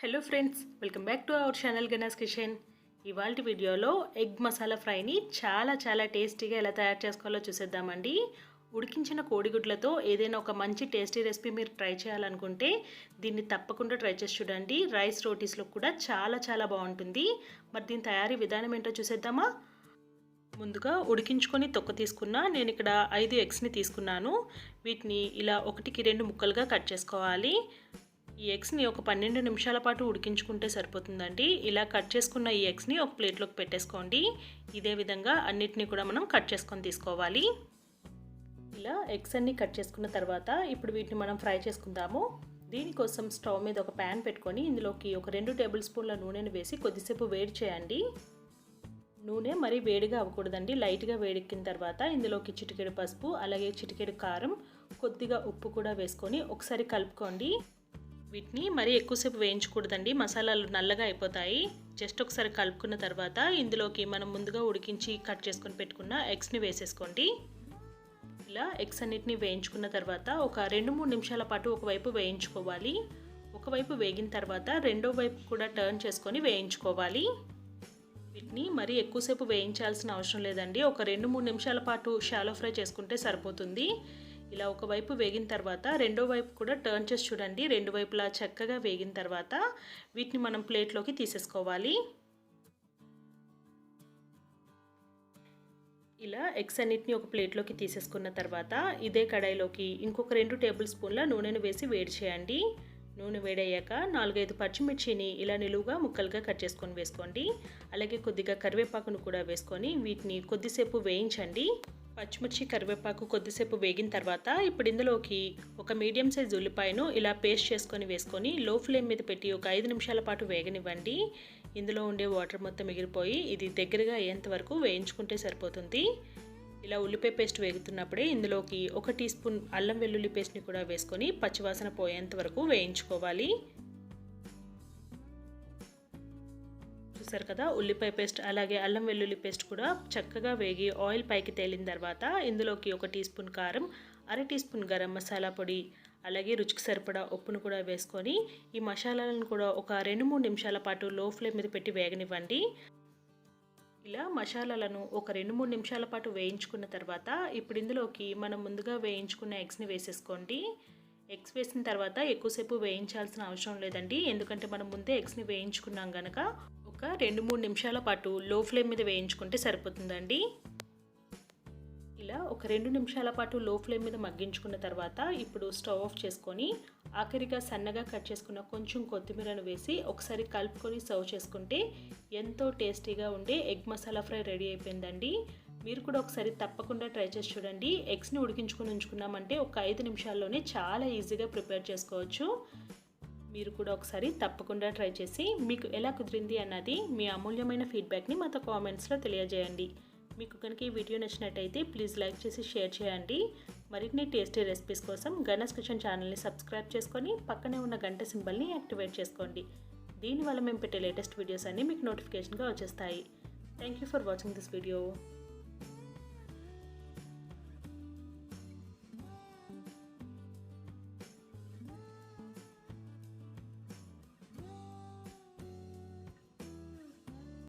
Hello friends, welcome back to our channel Gana's kitchen. ఇవాల్టి వీడియోలో egg masala ఫ్రైని చాలా టేస్టీగా ఎలా తయారు చేసుకోవాలో చూసేద్దామండి. ఉడికించిన కోడిగుడ్లతో ఏదైనా ఒక మంచి టేస్టీ రెసిపీ మీరు ట్రై చేయాలనుకుంటే దీన్ని తప్పకుండా ట్రై చేసి చూడండి. రైస్ రోటీస్లో కూడా చాలా బాగుంటుంది. మరి దీని తయారీ విధానం ఏంటో చూసేద్దామా. ముందుగా ఉడికించుకొని తొక్క తీసుకున్న నేను ఇక్కడ 5 ఎగ్స్ని తీసుకున్నాను. వీటిని ఇలా 1కి 2 ముక్కలుగా కట్ చేసుకోవాలి. ఈ ఎగ్స్ని ఒక 12 నిమిషాల పాటు ఉడికించుకుంటే సరిపోతుందండి. ఇలా కట్ చేసుకున్న ఈ ఎగ్స్ని ఒక ప్లేట్లోకి పెట్టేసుకోండి. ఇదే విధంగా అన్నిటినీ కూడా మనం కట్ చేసుకొని తీసుకోవాలి. ఇలా ఎగ్స్ అన్ని కట్ చేసుకున్న తర్వాత ఇప్పుడు వీటిని మనం ఫ్రై చేసుకుందాము. దీనికోసం స్టవ్ మీద ఒక ప్యాన్ పెట్టుకొని ఇందులోకి ఒక 2 టేబుల్ స్పూన్ల నూనెను వేసి కొద్దిసేపు వేడి చేయండి. నూనె మరీ వేడిగా అవ్వకూడదండి. లైట్గా వేడెక్కిన తర్వాత ఇందులోకి చిటికెడు పసుపు, అలాగే చిటికెడు కారం, కొద్దిగా ఉప్పు కూడా వేసుకొని ఒకసారి కలుపుకోండి. వీటిని మరీ ఎక్కువసేపు వేయించకూడదండి, మసాలాలు నల్లగా అయిపోతాయి. జస్ట్ ఒకసారి కలుపుకున్న తర్వాత ఇందులోకి మనం ముందుగా ఉడికించి కట్ చేసుకొని పెట్టుకున్న ఎగ్స్ని వేసేసుకోండి. ఇలా ఎగ్స్ అన్నిటిని వేయించుకున్న తర్వాత ఒక 2-3 నిమిషాల పాటు ఒకవైపు వేయించుకోవాలి. ఒకవైపు వేగిన తర్వాత రెండో వైపు కూడా టర్న్ చేసుకొని వేయించుకోవాలి. వీటిని మరీ ఎక్కువసేపు వేయించాల్సిన అవసరం లేదండి. ఒక 2-3 నిమిషాల పాటు షాలో ఫ్రై చేసుకుంటే సరిపోతుంది. ఇలా ఒకవైపు వేగిన తర్వాత రెండో వైపు కూడా టర్న్ చేసి చూడండి. రెండు వైపులా చక్కగా వేగిన తర్వాత వీటిని మనం ప్లేట్లోకి తీసేసుకోవాలి. ఇలా ఎగ్స్ అన్నిటిని ఒక ప్లేట్లోకి తీసేసుకున్న తర్వాత ఇదే కడాయిలోకి ఇంకొక 2 టేబుల్ స్పూన్ల నూనెను వేసి వేడి చేయండి. నూనె వేడయ్యాక 4-5 పచ్చిమిర్చిని ఇలా నిలువుగా ముక్కలుగా కట్ చేసుకొని వేసుకోండి. అలాగే కొద్దిగా కరివేపాకును కూడా వేసుకొని వీటిని కొద్దిసేపు వేయించండి. పచ్చిమిర్చి కరివేపాకు కొద్దిసేపు వేగిన తర్వాత ఇప్పుడు ఇందులోకి ఒక మీడియం సైజ్ ఉల్లిపాయను ఇలా పేస్ట్ చేసుకొని వేసుకొని లో ఫ్లేమ్ మీద పెట్టి ఒక 5 నిమిషాల పాటు వేగనివ్వండి. ఇందులో ఉండే వాటర్ మొత్తం మిగిలిపోయి ఇది దగ్గరగా అయ్యేంత వరకు వేయించుకుంటే సరిపోతుంది. ఇలా ఉల్లిపాయ పేస్ట్ వేగుతున్నప్పుడే ఇందులోకి 1 టీ స్పూన్ అల్లం వెల్లుల్లి పేస్ట్ని కూడా వేసుకొని పచ్చివాసన పోయేంత వరకు వేయించుకోవాలి. చూసారు కదా, ఉల్లిపాయ పేస్ట్ అలాగే అల్లం వెల్లుల్లి పేస్ట్ కూడా చక్కగా వేగి ఆయిల్ పైకి తేలిన తర్వాత ఇందులోకి 1 టీ స్పూన్ కారం, 1/2 టీ స్పూన్ గరం మసాలా పొడి, అలాగే రుచికి సరిపడా ఉప్పును కూడా వేసుకొని ఈ మసాలాలను కూడా ఒక 2-3 నిమిషాల పాటు లో ఫ్లేమ్ మీద పెట్టి వేగనివ్వండి. ఇలా మసాలాలను ఒక 2-3 నిమిషాల పాటు వేయించుకున్న తర్వాత ఇప్పుడు ఇందులోకి మనం ముందుగా వేయించుకున్న ఎగ్స్ని వేసేసుకోండి. ఎగ్స్ వేసిన తర్వాత ఎక్కువసేపు వేయించాల్సిన అవసరం లేదండి, ఎందుకంటే మనం ముందే ఎగ్స్ని వేయించుకున్నాం కనుక ఒక 2-3 నిమిషాల పాటు లో ఫ్లేమ్ మీద వేయించుకుంటే సరిపోతుందండి. ఇలా ఒక 2 నిమిషాల పాటు లో ఫ్లేమ్ మీద మగ్గించుకున్న తర్వాత ఇప్పుడు స్టవ్ ఆఫ్ చేసుకొని ఆఖరిగా సన్నగా కట్ చేసుకున్న కొంచెం కొత్తిమీరను వేసి ఒకసారి కలుపుకొని సర్వ్ చేసుకుంటే ఎంతో టేస్టీగా ఉండే ఎగ్ మసాలా ఫ్రై రెడీ అయిపోయిందండి. మీరు కూడా ఒకసారి తప్పకుండా ట్రై చేసి చూడండి. ఎగ్స్ని ఉడికించుకొని ఉంచుకున్నామంటే ఒక 5 నిమిషాల్లోనే చాలా ఈజీగా ప్రిపేర్ చేసుకోవచ్చు. మీరు కూడా ఒకసారి తప్పకుండా ట్రై చేసి మీకు ఎలా కుదిరింది అన్నది మీ అమూల్యమైన ఫీడ్బ్యాక్ని మాతో కామెంట్స్లో తెలియజేయండి. మీకు కనుక ఈ వీడియో నచ్చినట్టయితే ప్లీజ్ లైక్ చేసి షేర్ చేయండి. మరిన్ని టేస్టీ రెసిపీస్ కోసం గనాస్ కిచెన్ ఛానల్ని సబ్స్క్రైబ్ చేసుకొని పక్కనే ఉన్న గంట సింబల్ని యాక్టివేట్ చేసుకోండి. దీనివల్ల మేము పెట్టే లేటెస్ట్ వీడియోస్ అన్నీ మీకు నోటిఫికేషన్గా వచ్చేస్తాయి. Thank you for watching this video.